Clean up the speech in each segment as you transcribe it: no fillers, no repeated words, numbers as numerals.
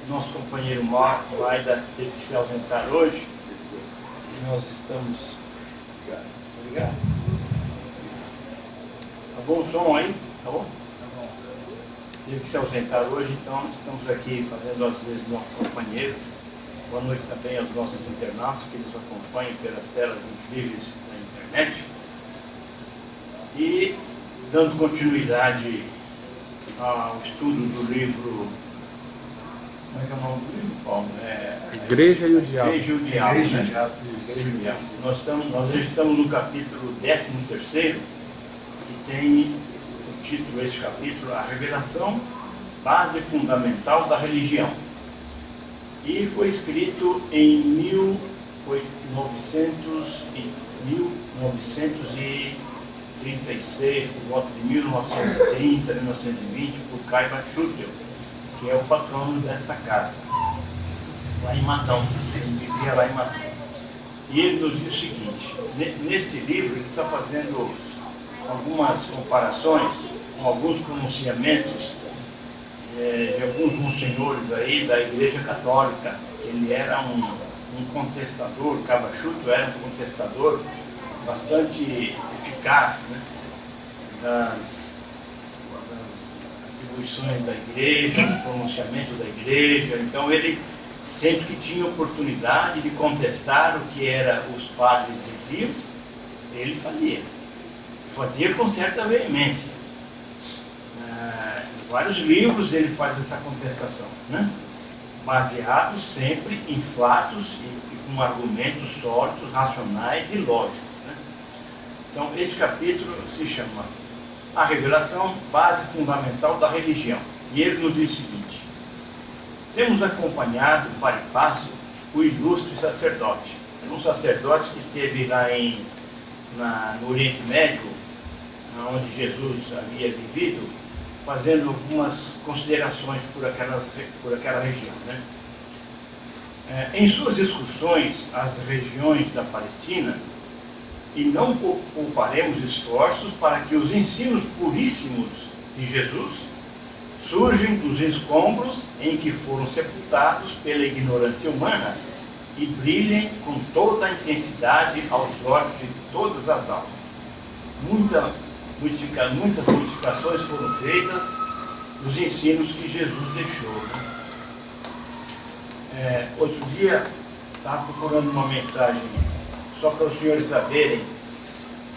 Nosso companheiro Maida teve que se ausentar hoje. E nós estamos... Obrigado. Tá bom o som aí? Tá bom? Tá bom. Teve que se ausentar hoje, então estamos aqui fazendo as vezes do nosso companheiro. Boa noite também aos nossos internautas que nos acompanham pelas telas incríveis da internet. E dando continuidade ao estudo do livro... Como é que é o nome do livro, Paulo? Igreja e o Diabo. Igreja e o Diabo. Igreja e o Diabo. Nós estamos no capítulo 13º, que tem o título desse capítulo, A Revelação, Base Fundamental da Religião. E foi escrito em 1936, por volta de 1930, 1920, por Caiba Schutel, que é o patrono dessa casa, lá em Matão. Ele vivia lá em Matão. E ele nos diz o seguinte: neste livro ele está fazendo algumas comparações com alguns pronunciamentos de alguns monsenhores aí da Igreja Católica. Ele era um contestador, Caiba Schutel era um contestador bastante eficaz, né, das atribuições da igreja, do pronunciamento da igreja. Então ele, sempre que tinha oportunidade de contestar o que os padres diziam, ele fazia com certa veemência. Em vários livros ele faz essa contestação, né? Baseados sempre em fatos e com argumentos sólidos, racionais e lógicos, né? Então esse capítulo se chama A Revelação, Base Fundamental da Religião. E ele nos diz o seguinte: temos acompanhado para e passo o ilustre sacerdote. É um sacerdote que esteve lá no Oriente Médio, onde Jesus havia vivido, fazendo algumas considerações por aquela região, né? Em suas excursões às regiões da Palestina, e não pouparemos esforços para que os ensinos puríssimos de Jesus surgem dos escombros em que foram sepultados pela ignorância humana e brilhem com toda a intensidade aos olhos de todas as almas. Muitas modificações foram feitas dos ensinos que Jesus deixou, né? Outro dia estava procurando uma mensagem só para os senhores saberem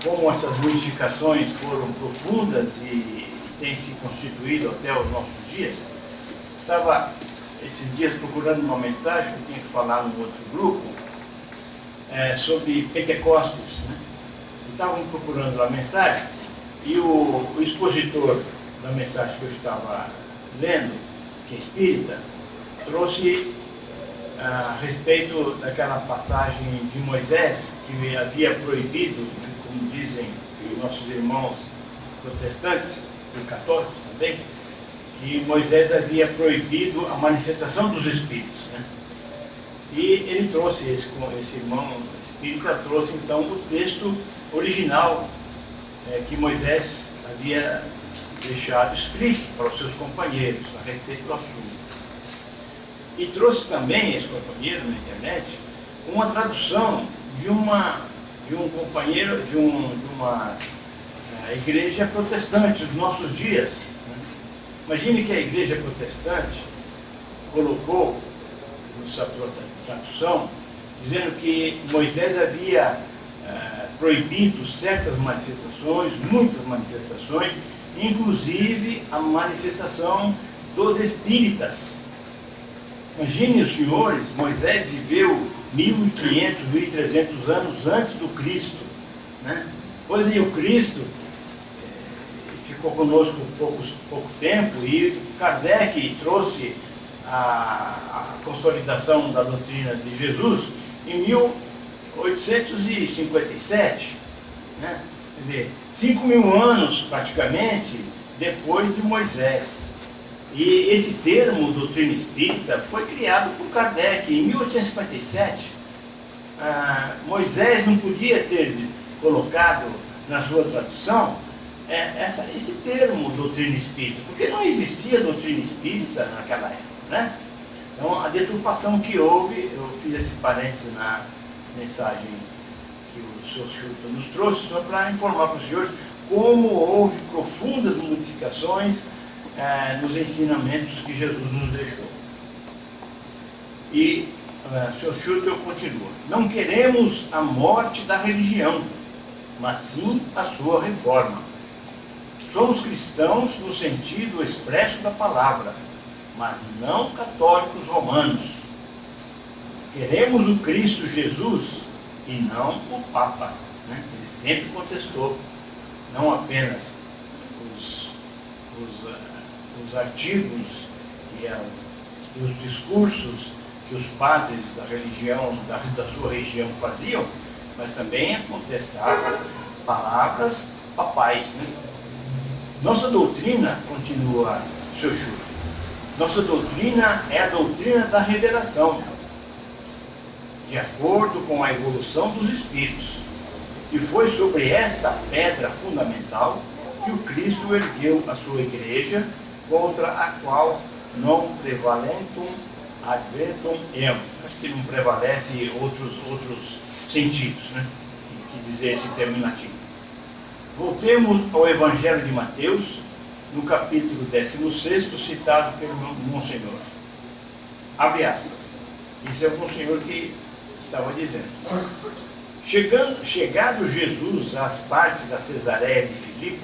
como essas modificações foram profundas e têm se constituído até os nossos dias. Estava esses dias procurando uma mensagem que eu tinha que falar num outro grupo sobre Pentecostes, né? Estavam procurando a mensagem e o expositor da mensagem que eu estava lendo, que é espírita, trouxe a respeito daquela passagem de Moisés que havia proibido, como dizem os nossos irmãos protestantes e católicos também, que Moisés havia proibido a manifestação dos espíritos, né? E ele trouxe, esse irmão espírita trouxe então o texto original que Moisés havia deixado escrito para os seus companheiros a respeito do assunto. E trouxe também esse companheiro na internet uma tradução de um companheiro de uma igreja protestante dos nossos dias, né? Imagine que a igreja protestante colocou na sua tradução dizendo que Moisés havia proibido certas manifestações, muitas manifestações, inclusive a manifestação dos espíritas. Imaginem os senhores, Moisés viveu 1.500, 1.300 anos antes do Cristo, né? Pois aí o Cristo ficou conosco pouco tempo e Kardec trouxe a consolidação da doutrina de Jesus em 1857, né? Quer dizer, 5.000 anos praticamente depois de Moisés. E esse termo doutrina espírita foi criado por Kardec em 1857. Moisés não podia ter colocado na sua tradução esse termo doutrina espírita, porque não existia doutrina espírita naquela época, né? Então, a deturpação que houve, eu fiz esse parênteses na mensagem que o Sr. Schultz nos trouxe, só para informar para os senhores como houve profundas modificações nos ensinamentos que Jesus nos deixou. E o Sr. Schultz continua: não queremos a morte da religião, mas sim a sua reforma. Somos cristãos no sentido expresso da palavra, mas não católicos romanos. Queremos o Cristo Jesus e não o Papa. Né? Ele sempre contestou, não apenas os artigos e os discursos que os padres da religião, da sua região faziam, mas também a contestar palavras papais. Né? Nossa doutrina, continua seu Schultz, nossa doutrina é a doutrina da revelação, de acordo com a evolução dos espíritos. E foi sobre esta pedra fundamental que o Cristo ergueu a sua igreja, contra a qual não prevalentem adventum eum. Acho que não prevalece outros sentidos, né? Que dizer esse terminativo. Voltemos ao Evangelho de Mateus, no capítulo 16, citado pelo Monsenhor. Abre aspas. Isso é o Monsenhor que estava dizendo. Chegado Jesus às partes da Cesareia de Filipe,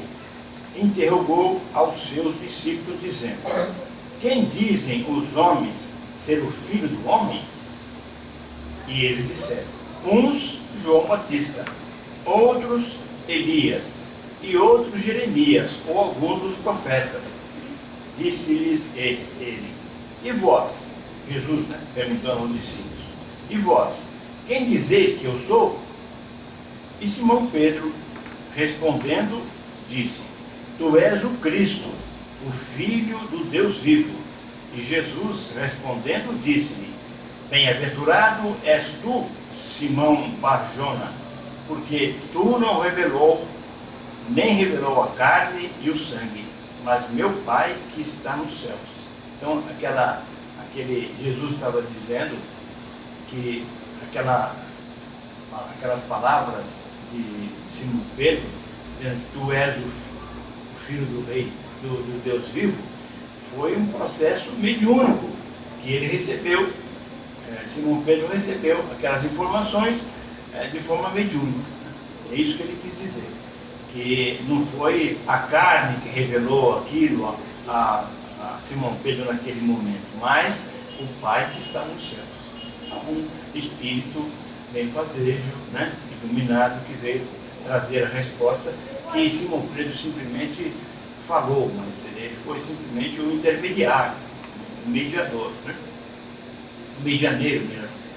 interrogou aos seus discípulos, dizendo: quem dizem os homens ser o Filho do Homem? E eles disseram: uns João Batista, outros Elias, e outros Jeremias, ou alguns dos profetas. Disse-lhes ele: e vós? Jesus, né, perguntando aos discípulos: e vós? Quem dizeis que eu sou? E Simão Pedro, respondendo, disse: tu és o Cristo, o Filho do Deus vivo. E Jesus, respondendo, disse-lhe: bem-aventurado és tu, Simão Barjona, porque tu não nem revelou a carne e o sangue, mas meu Pai que está nos céus. Então, Jesus estava dizendo que aquelas palavras de Simão Pedro, dizendo que tu és o Filho do Rei, do Deus vivo, foi um processo mediúnico que ele recebeu. Simão Pedro recebeu aquelas informações de forma mediúnica. É isso que ele quis dizer. Que não foi a carne que revelou aquilo a Simão Pedro naquele momento, mas o Pai que está nos céus. Um espírito benfazejo, né, iluminado, que veio trazer a resposta que Simão Pedro simplesmente falou, mas ele foi simplesmente o intermediário, o mediador, né? O medianeiro, melhor dizer.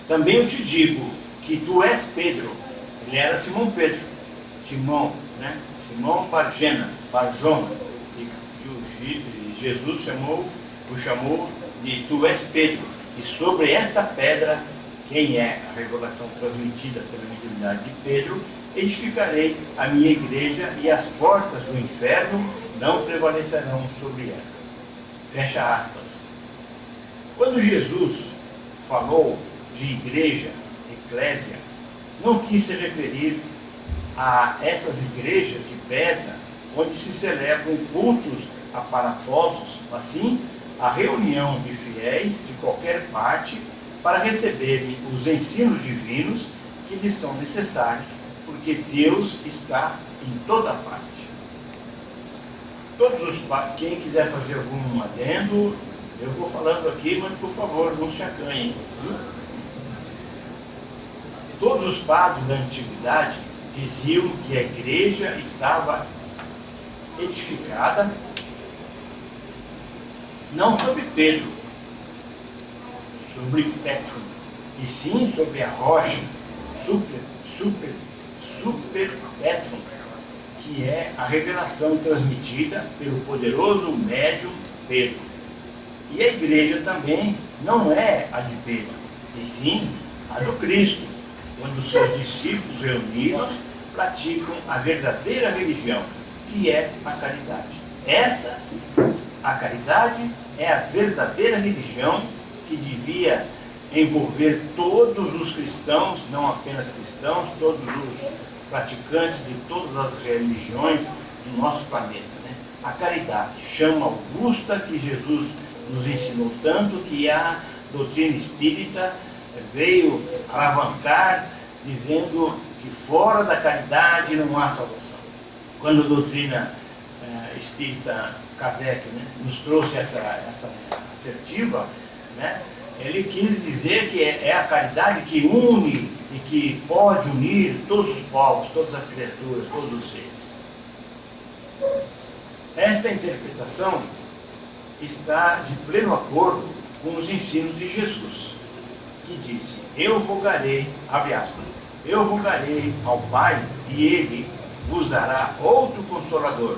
Também eu te digo que tu és Pedro. Ele era Simão Pedro, Simão, né? Simão Barjona, e Jesus o chamou de tu és Pedro, e sobre esta pedra, quem é a revelação transmitida pela mediunidade de Pedro, edificarei a minha igreja, e as portas do inferno não prevalecerão sobre ela. Fecha aspas. Quando Jesus falou de igreja, eclésia, não quis se referir a essas igrejas de pedra, onde se celebram cultos aparatosos, assim, a reunião de fiéis de qualquer parte para receberem os ensinos divinos que lhes são necessários, porque Deus está em toda parte. Quem quiser fazer algum adendo, eu vou falando aqui, mas por favor, não se acanhem. Todos os padres da antiguidade diziam que a igreja estava edificada não sobre Pedro, sobre Petro, e sim sobre a rocha super Petro, que é a revelação transmitida pelo poderoso médium Pedro. E a igreja também não é a de Pedro, e sim a do Cristo, quando os seus discípulos reunidos praticam a verdadeira religião, que é a caridade. Essa A caridade é a verdadeira religião que devia envolver todos os cristãos, não apenas cristãos, todos os praticantes de todas as religiões do nosso planeta, né? A caridade, chama augusta que Jesus nos ensinou tanto, que a doutrina espírita veio alavancar, dizendo que fora da caridade não há salvação. Quando a doutrina espírita Kardec, né, nos trouxe essa assertiva, né, ele quis dizer que é a caridade que une e que pode unir todos os povos, todas as criaturas, todos os seres. Esta interpretação está de pleno acordo com os ensinos de Jesus, que disse: eu rogarei, abre aspas, eu rogarei ao Pai e Ele vos dará outro Consolador,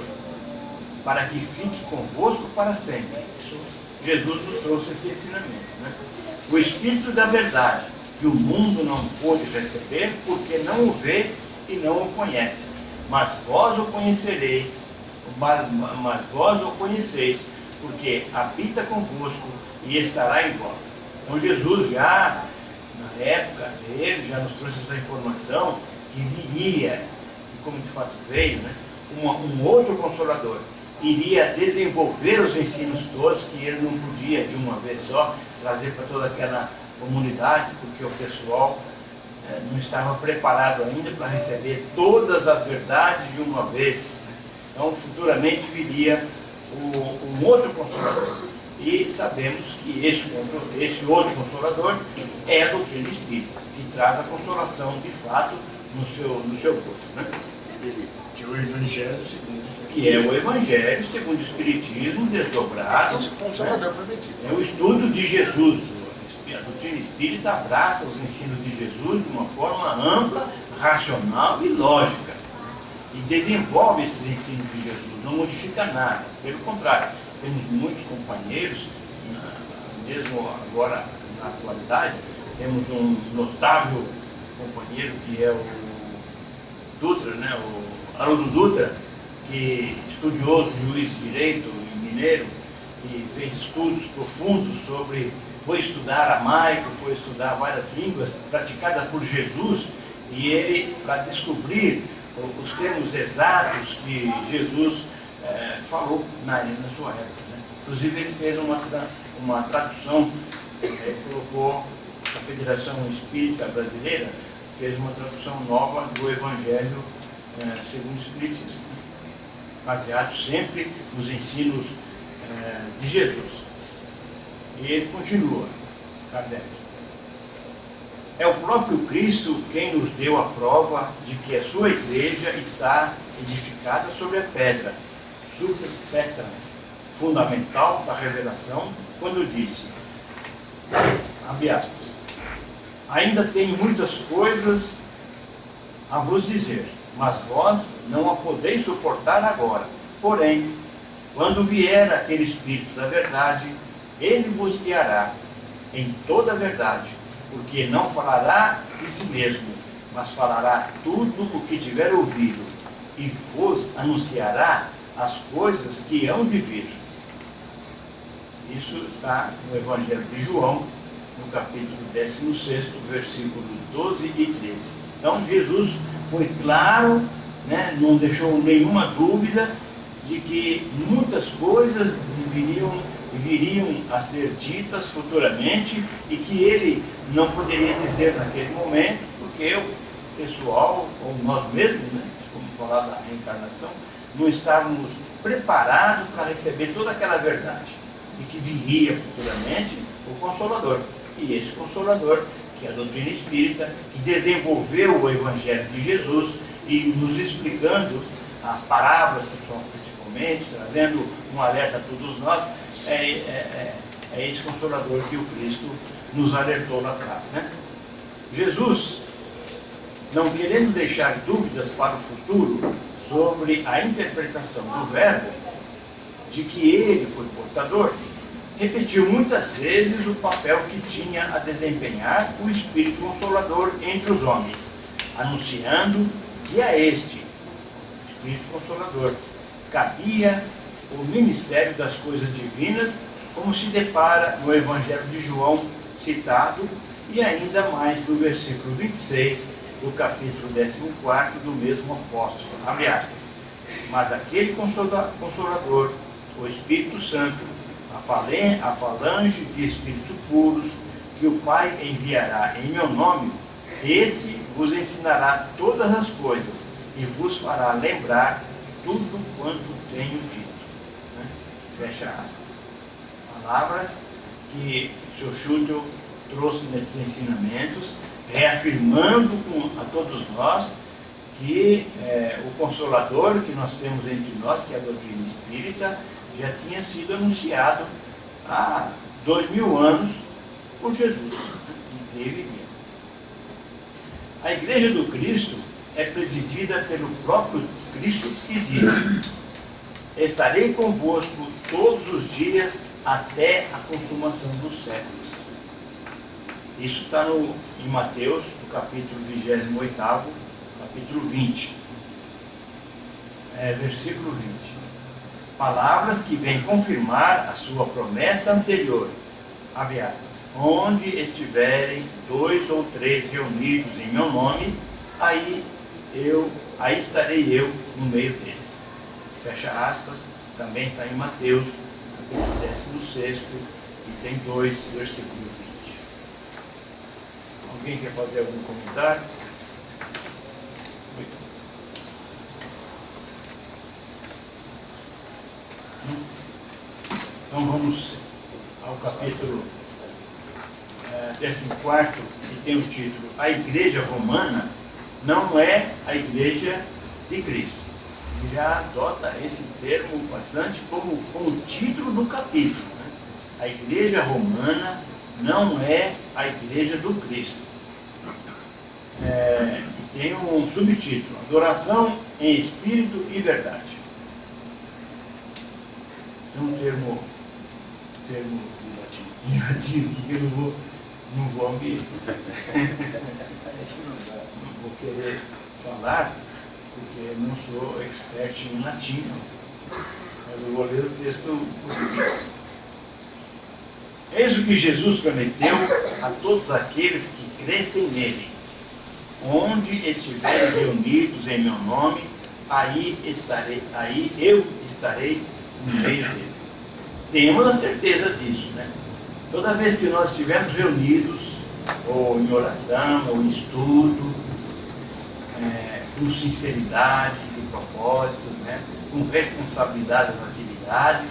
para que fique convosco para sempre. Isso, Jesus nos trouxe esse ensinamento, né? O Espírito da Verdade, que o mundo não pôde receber, porque não o vê e não o conhece. Mas vós o conhecereis, porque habita convosco e estará em vós. Então Jesus já, na época dele, já nos trouxe essa informação que viria, e como de fato veio, né, um outro Consolador. Iria desenvolver os ensinos todos, que ele não podia de uma vez só trazer para toda aquela comunidade, porque o pessoal não estava preparado ainda para receber todas as verdades de uma vez. Então futuramente viria um outro Consolador. E sabemos que esse outro Consolador é a doutrina espírita, que traz a consolação de fato no seu corpo, né? Que é o Evangelho segundo o Espiritismo. Que é o Evangelho segundo o Espiritismo desdobrado. Isso, Consolador prometido. É o estudo de Jesus. A doutrina espírita abraça os ensinos de Jesus de uma forma ampla, racional e lógica. E desenvolve esses ensinos de Jesus, não modifica nada. Pelo contrário, temos muitos companheiros, mesmo agora na atualidade, temos um notável companheiro que é o Dutra, né, o Haroldo Dutra, que estudioso, juiz de direito mineiro, e fez estudos profundos sobre, foi estudar aramaico, foi estudar várias línguas praticadas por Jesus, e ele, para descobrir os termos exatos que Jesus falou na sua época, né? Inclusive ele fez uma tradução, colocou a Federação Espírita Brasileira, fez uma tradução nova do Evangelho segundo o Espiritismo, baseado sempre nos ensinos de Jesus. E ele continua, Kardec: é o próprio Cristo quem nos deu a prova de que a sua igreja está edificada sobre a pedra, super petra, fundamental da revelação, quando disse, abre aspas, ainda tenho muitas coisas a vos dizer, mas vós não a podeis suportar agora. Porém, quando vier aquele Espírito da verdade, ele vos guiará em toda a verdade, porque não falará de si mesmo, mas falará tudo o que tiver ouvido, e vos anunciará as coisas que hão de vir. Isso está no Evangelho de João, no capítulo 16, versículos 12 e 13. Então Jesus foi claro, né, não deixou nenhuma dúvida de que muitas coisas viriam a ser ditas futuramente e que ele não poderia dizer naquele momento, porque o pessoal, ou nós mesmos, né, como falar da reencarnação, não estávamos preparados para receber toda aquela verdade e que viria futuramente o Consolador. E esse Consolador, que é a doutrina espírita, que desenvolveu o Evangelho de Jesus e nos explicando as parábolas, principalmente, trazendo um alerta a todos nós, é esse Consolador que o Cristo nos alertou lá atrás, né? Jesus, não querendo deixar dúvidas para o futuro sobre a interpretação do verbo, de que ele foi portador, repetiu muitas vezes o papel que tinha a desempenhar o Espírito Consolador entre os homens, anunciando que a este Espírito Consolador cabia o ministério das coisas divinas, como se depara no Evangelho de João citado, e ainda mais no versículo 26 do capítulo 14 do mesmo apóstolo. Abre aspas. Mas aquele Consolador, o Espírito Santo, a falange de Espíritos puros, que o Pai enviará em meu nome, esse vos ensinará todas as coisas e vos fará lembrar tudo quanto tenho dito. Né? Fecha aspas. Palavras que o Sr. Schutel trouxe nesses ensinamentos, reafirmando a todos nós que o Consolador que nós temos entre nós, que é a doutrina espírita, já tinha sido anunciado há 2000 anos por Jesus, e teve. A Igreja do Cristo é presidida pelo próprio Cristo, que diz: estarei convosco todos os dias até a consumação dos séculos. Isso está em Mateus, no capítulo 28, capítulo 20, versículo 20. Palavras que vêm confirmar a sua promessa anterior. Abre aspas. Onde estiverem 2 ou 3 reunidos em meu nome, aí estarei eu no meio deles. Fecha aspas. Também está em Mateus, capítulo 16, e tem 2, versículo 20. Alguém quer fazer algum comentário? Então vamos ao capítulo 14, que tem o título A Igreja Romana não é a Igreja de Cristo. Ele já adota esse termo bastante como o título do capítulo. Né? A Igreja Romana não é a Igreja do Cristo. Tem um subtítulo: Adoração em Espírito e Verdade. É um termo em latim, que eu não vou me não vou querer falar, porque eu não sou expert em latim, mas eu vou ler o texto em português. Eis o que Jesus prometeu a todos aqueles que crescem nele. Onde estiverem reunidos em meu nome, aí eu estarei no meio deles. Temos a certeza disso, né? Toda vez que nós estivermos reunidos, ou em oração, ou em estudo, com sinceridade de propósito, né? Com responsabilidade das atividades,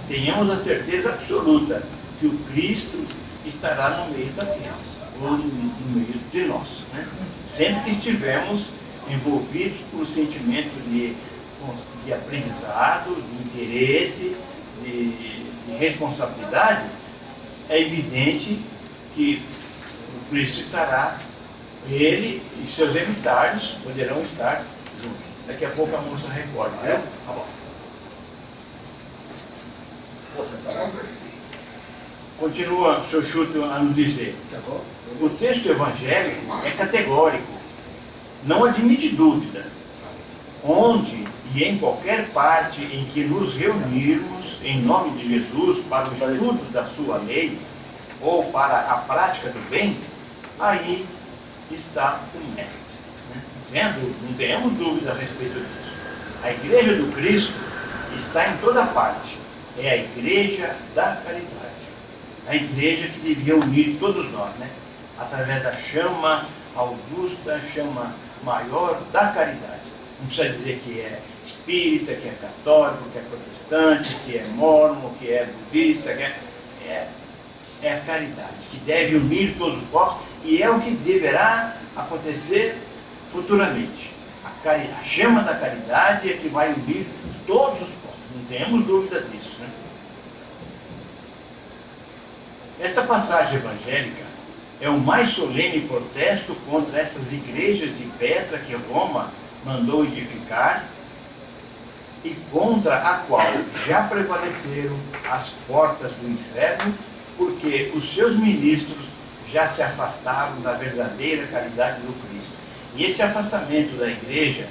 tenhamos a certeza absoluta que o Cristo estará no meio daqueles, ou no meio de nós, né? Sempre que estivermos envolvidos por um sentimento de aprendizado, de interesse, de responsabilidade, é evidente que o Cristo estará, ele e seus emissários poderão estar juntos. Daqui a pouco a moça recorda, né? Tá bom. Continua o Sr. Schutel a nos dizer: o texto evangélico é categórico, não admite dúvida. Onde e em qualquer parte em que nos reunirmos em nome de Jesus para o estudo da sua lei ou para a prática do bem, aí está o Mestre. Né? Não temos dúvida a respeito disso. A Igreja do Cristo está em toda parte. É a Igreja da caridade. A Igreja que devia unir todos nós, né? Através da chama augusta, chama maior da caridade. Não precisa dizer que é espírita, que é católico, que é protestante, que é mórmon, que é budista, que é a caridade, que deve unir todos os povos, e é o que deverá acontecer futuramente. A chama da caridade é que vai unir todos os povos, não temos dúvida disso. Né? Esta passagem evangélica é o mais solene protesto contra essas igrejas de pedra que Roma mandou edificar e contra a qual já prevaleceram as portas do inferno, porque os seus ministros já se afastaram da verdadeira caridade do Cristo. E esse afastamento da igreja,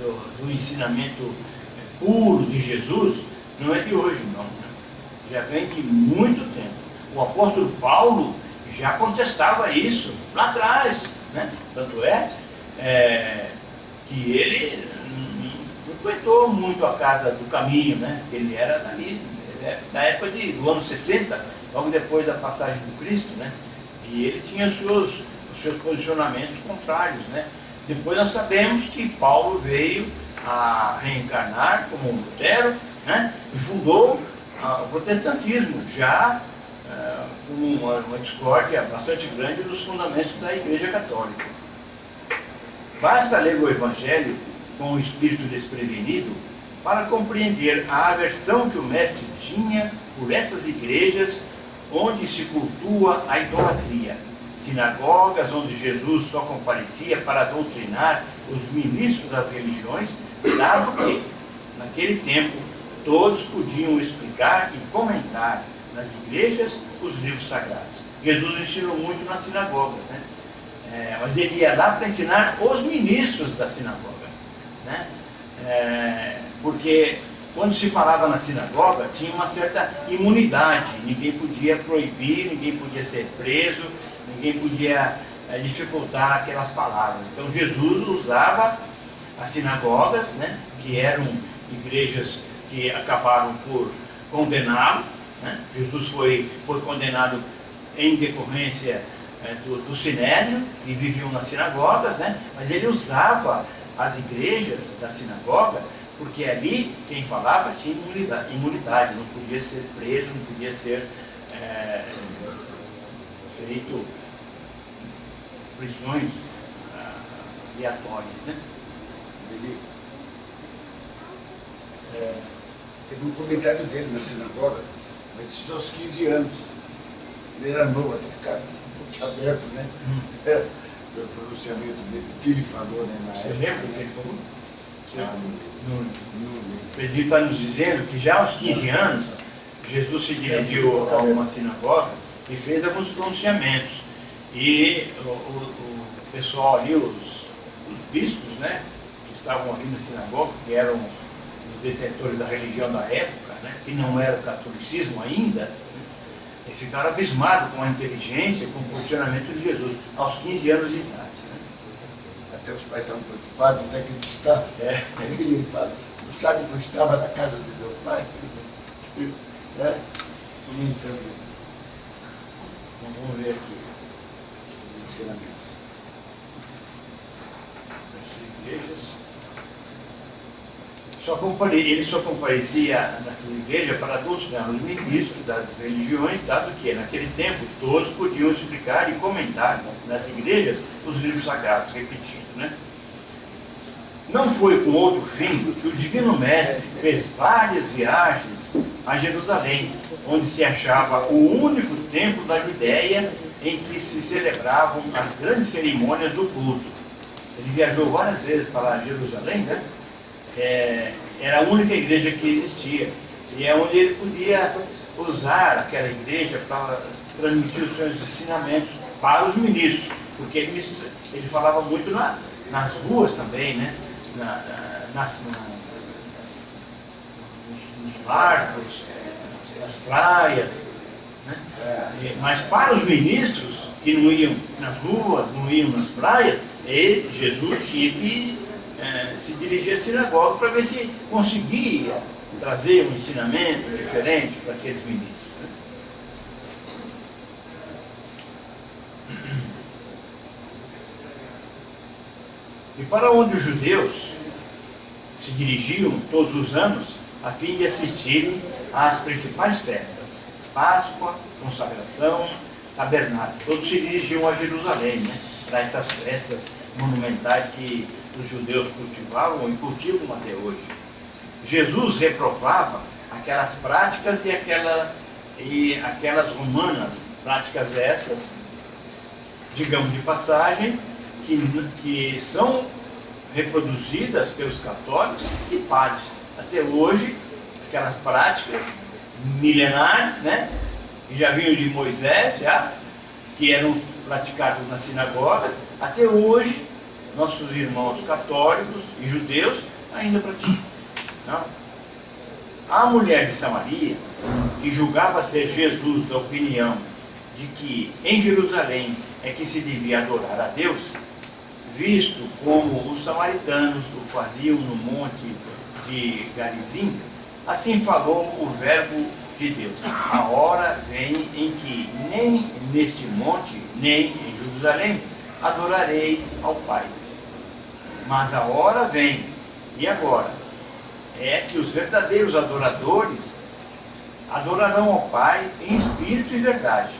do ensinamento puro de Jesus, não é de hoje, não. Né? Já vem de muito tempo. O apóstolo Paulo já contestava isso lá atrás. Né? Tanto que ele não frequentou muito a casa do caminho, né? Ele era dali, na época do ano 60, logo depois da passagem do Cristo, né? E ele tinha os seus posicionamentos contrários, né? Depois nós sabemos que Paulo veio a reencarnar como Lutero, né? E fundou o protestantismo, já com uma discórdia bastante grande dos fundamentos da Igreja Católica. Basta ler o Evangelho com o espírito desprevenido para compreender a aversão que o Mestre tinha por essas igrejas onde se cultua a idolatria, sinagogas onde Jesus só comparecia para doutrinar os ministros das religiões, dado que, naquele tempo, todos podiam explicar e comentar nas igrejas os livros sagrados. Jesus ensinou muito nas sinagogas, né? Mas ele ia lá para ensinar os ministros da sinagoga, né? Porque quando se falava na sinagoga, tinha uma certa imunidade, ninguém podia proibir, ninguém podia ser preso, ninguém podia dificultar aquelas palavras. Então Jesus usava as sinagogas, né, que eram igrejas que acabaram por condená-lo, né? Jesus foi condenado em decorrência do Sinédrio e viviam nas sinagogas, né? Mas ele usava as igrejas da sinagoga porque ali quem falava tinha imunidade, não podia ser preso, não podia ser feito prisões aleatórias, né? Teve um comentário dele na sinagoga, mas isso aos 15 anos. Ele era novo, até ficar um pouco aberto, né? O pronunciamento dele, o que ele falou, né? Você lembra do que ele falou? Ele está nos dizendo que já aos 15 anos, Jesus se dirigiu a uma sinagoga e fez alguns pronunciamentos. E o pessoal ali, os bispos, né, que estavam ali na sinagoga, que eram os detentores da religião da época, né, que não era o catolicismo ainda, e ficaram abismados com a inteligência e com o posicionamento de Jesus, aos 15 anos de idade. Até os pais estavam preocupados, onde é que ele estava. E ele fala, não sabe que eu estava na casa do meu pai? Comentando. Vamos ver aqui. Ensinamentos. As igrejas. Ele só comparecia nessas igrejas para doutrinar os ministros das religiões, dado que, naquele tempo, todos podiam explicar e comentar nas igrejas os livros sagrados, repetindo, né? Não foi com outro fim que o Divino Mestre fez várias viagens a Jerusalém, onde se achava o único templo da Judéia em que se celebravam as grandes cerimônias do culto. Ele viajou várias vezes para Jerusalém, né? Era a única igreja que existia, e é onde ele podia usar aquela igreja para transmitir os seus ensinamentos para os ministros, porque ele falava muito nas ruas também, né? Nos barcos, nas praias, né? Mas para os ministros que não iam nas ruas, não iam nas praias, Jesus tinha que se dirigir à sinagoga para ver se conseguia trazer um ensinamento diferente para aqueles ministros. Né? E para onde os judeus se dirigiam todos os anos a fim de assistirem às principais festas, Páscoa, consagração, tabernáculo. Todos se dirigiam a Jerusalém, né? Para essas festas monumentais que os judeus cultivavam e cultivam até hoje. Jesus reprovava aquelas práticas e aquelas romanas, práticas essas, digamos de passagem, que são reproduzidas pelos católicos e padres. Até hoje, aquelas práticas milenares, né, que já vinham de Moisés, que eram praticadas nas sinagogas, até hoje, nossos irmãos católicos e judeus ainda praticam. Não? A mulher de Samaria, que julgava ser Jesus da opinião de que em Jerusalém é que se devia adorar a Deus, visto como os samaritanos o faziam no monte de Garizim, assim falou o verbo de Deus. A hora vem em que nem neste monte, nem em Jerusalém, adorareis ao Pai. Mas a hora vem, e agora, é que os verdadeiros adoradores adorarão ao Pai em espírito e verdade,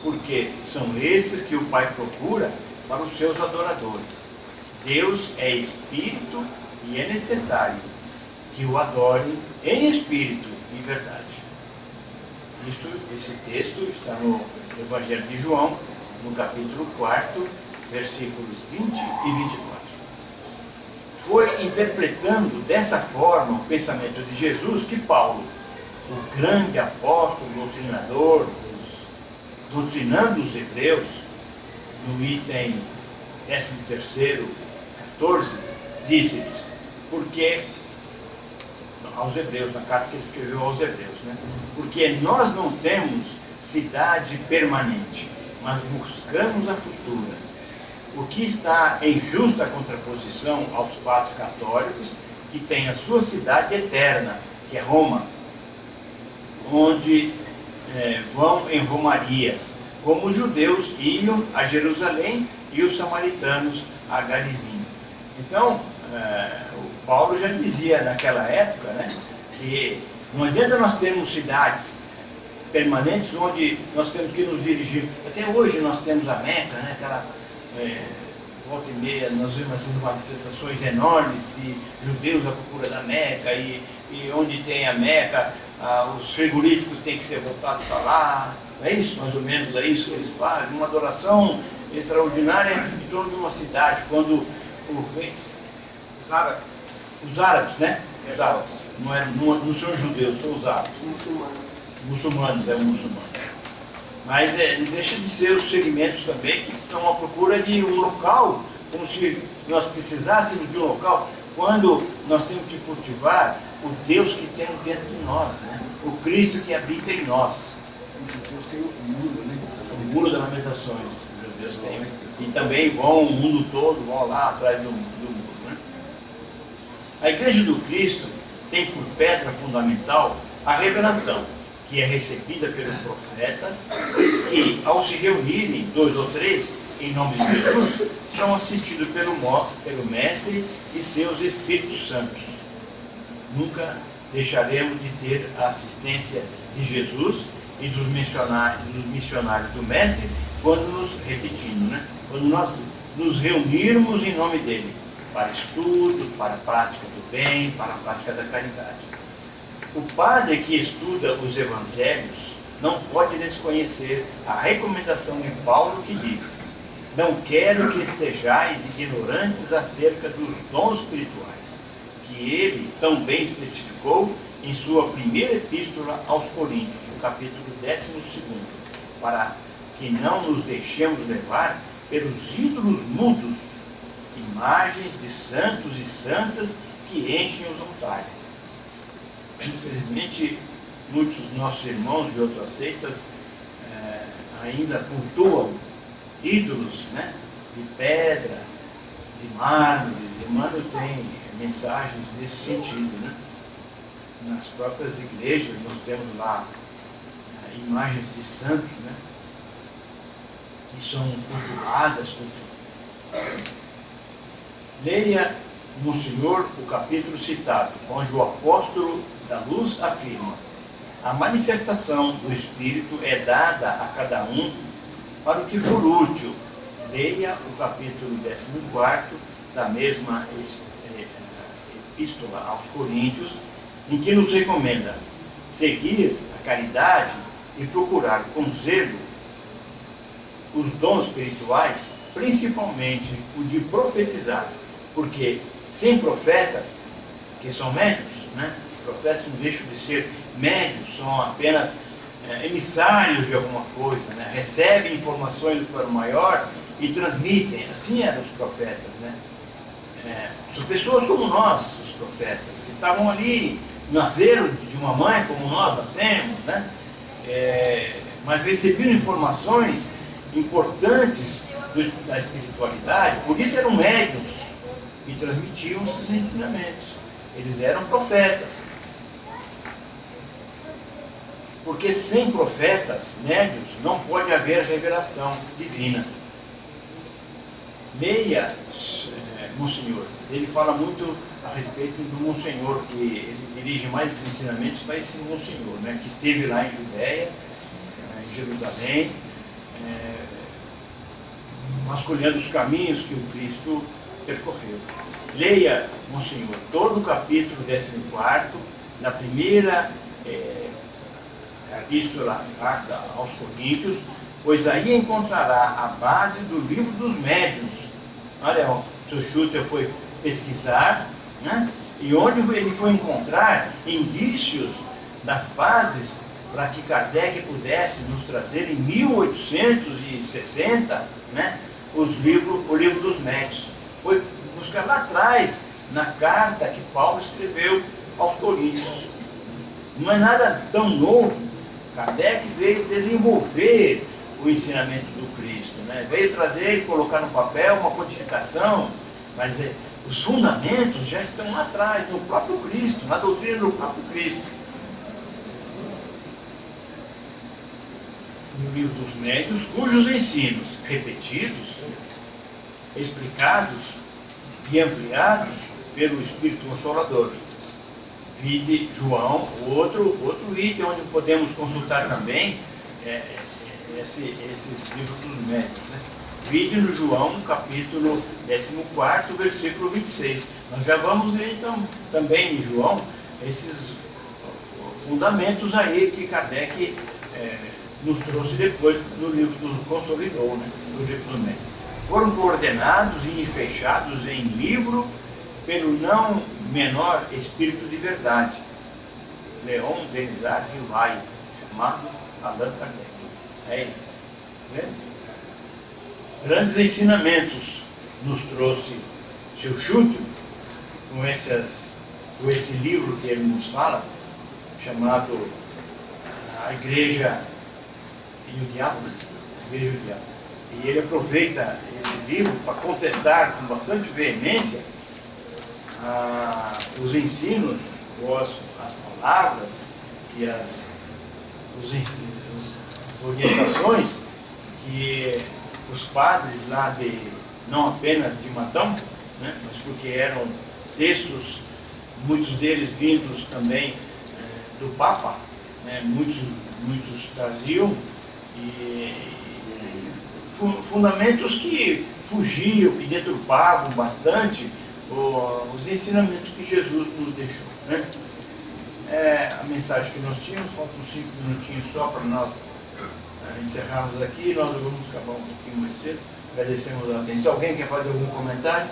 porque são esses que o Pai procura para os seus adoradores. Deus é espírito e é necessário que o adorem em espírito e verdade. Esse texto está no Evangelho de João, no capítulo 4, versículos 20 e 24. Foi interpretando dessa forma o pensamento de Jesus que Paulo, o grande apóstolo, doutrinador, doutrinando os hebreus, no item 13º, 14, disse-lhes, porque, aos hebreus, na carta que ele escreveu aos hebreus, né? Porque nós não temos cidade permanente, mas buscamos a futura, o que está em justa contraposição aos fatos católicos, que têm a sua cidade eterna, que é Roma, onde vão em romarias, como os judeus iam a Jerusalém e os samaritanos a Garizim. Então, o Paulo já dizia naquela época, né, que não adianta nós termos cidades permanentes onde nós temos que nos dirigir. Até hoje nós temos a Meca, né, aquela volta e meia nós vemos essas manifestações enormes de judeus à procura da Meca, e onde tem a Meca, os frigoríficos têm que ser voltados para lá. É isso, mais ou menos, é isso que eles fazem, uma adoração extraordinária em torno de uma cidade, quando os árabes, né? Os árabes, não são judeus, são os árabes. Muçulmanos, muçulmano. Mas não deixa de ser os segmentos também que estão à procura de um local, como se nós precisássemos de um local, quando nós temos que cultivar o Deus que temos dentro de nós, né? O Cristo que habita em nós. Os judeus têm o muro, né? O muro das lamentações, os judeus têm. E também vão o mundo todo, vão lá atrás do muro. Né? A Igreja do Cristo tem por pedra fundamental a revelação, que é recebida pelos profetas, que, ao se reunirem 2 ou 3 em nome de Jesus, são assistidos pelo Mestre e seus Espíritos Santos. Nunca deixaremos de ter a assistência de Jesus e dos missionários do Mestre quando nos repetindo, né? Quando nós nos reunirmos em nome dele, para estudo, para a prática do bem, para a prática da caridade. O padre que estuda os evangelhos não pode desconhecer a recomendação de Paulo que diz: não quero que sejais ignorantes acerca dos dons espirituais, que ele tão bem especificou em sua primeira epístola aos Coríntios, no capítulo 12, para que não nos deixemos levar pelos ídolos mudos, imagens de santos e santas que enchem os altares. Infelizmente, muitos dos nossos irmãos de outras seitas ainda cultuam ídolos, né, de pedra, de mármore. Emmanuel tem mensagens nesse sentido, né? Nas próprias igrejas nós temos lá imagens de santos, né, que são cultuadas. Leia, Monsenhor, o capítulo citado, onde o apóstolo da luz afirma: a manifestação do Espírito é dada a cada um para o que for útil. Leia o capítulo 14 da mesma epístola aos Coríntios, em que nos recomenda seguir a caridade e procurar com zelo os dons espirituais, principalmente o de profetizar, porque sem profetas, que são médios, né? Profetas não deixam de ser médios, são apenas emissários de alguma coisa, né? Recebem informações do plano maior e transmitem. Assim eram os profetas, né? São pessoas como nós, os profetas, que estavam ali nasceram de uma mãe, como nós nascemos, né? Mas recebiam informações importantes da espiritualidade, por isso eram médiuns e transmitiam esses ensinamentos. Eles eram profetas. Porque sem profetas, médiuns, não pode haver revelação divina. Leia, Monsenhor, ele fala muito a respeito do Monsenhor, que ele dirige mais ensinamentos para esse Monsenhor, né, que esteve lá em Judéia, em Jerusalém, vasculhando os caminhos que o Cristo percorreu. Leia, Monsenhor, todo o capítulo 14, na primeira epístola, carta aos Coríntios, pois aí encontrará a base do livro dos médiuns. Olha, o seu Schutter foi pesquisar, né? E onde ele foi encontrar indícios das bases para que Kardec pudesse nos trazer em 1860, né, o livro dos médiuns. Foi buscar lá atrás, na carta que Paulo escreveu aos Coríntios. Não é nada tão novo. Kardec veio desenvolver o ensinamento do Cristo, né? Veio trazer e colocar no papel uma codificação, mas os fundamentos já estão lá atrás, no próprio Cristo, na doutrina do próprio Cristo. No livro dos médiuns, cujos ensinos repetidos, explicados e ampliados pelo Espírito Consolador. Vide João, outro item onde podemos consultar também esses livros dos médiuns, né? Vide no João, capítulo 14, versículo 26. Nós já vamos ver então também em João esses fundamentos aí que Kardec nos trouxe depois no livro do Consolidou, né? Do livro dos médiuns. Foram coordenados e fechados em livro pelo não menor espírito de verdade, Leon Denisard Rivail, chamado Allan Kardec. Aí, né? Grandes ensinamentos nos trouxe seu Schutter com esse livro que ele nos fala, chamado A Igreja e o Diabo, A Igreja e o Diabo. E ele aproveita esse livro para contestar com bastante veemência os ensinos, ou as palavras e as orientações que os padres lá não apenas de Matão, né, mas porque eram textos, muitos deles vindos também do Papa, né, muitos traziam, e fundamentos que fugiam, que deturpavam bastante os ensinamentos que Jesus nos deixou, né? A mensagem que nós tínhamos, faltam 5 minutinhos só para nós encerrarmos aqui. Nós vamos acabar um pouquinho mais cedo. Agradecemos a atenção. Alguém quer fazer algum comentário?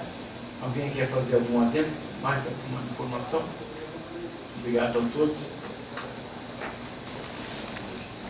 Alguém quer fazer algum adendo? Mais alguma informação? Obrigado a todos.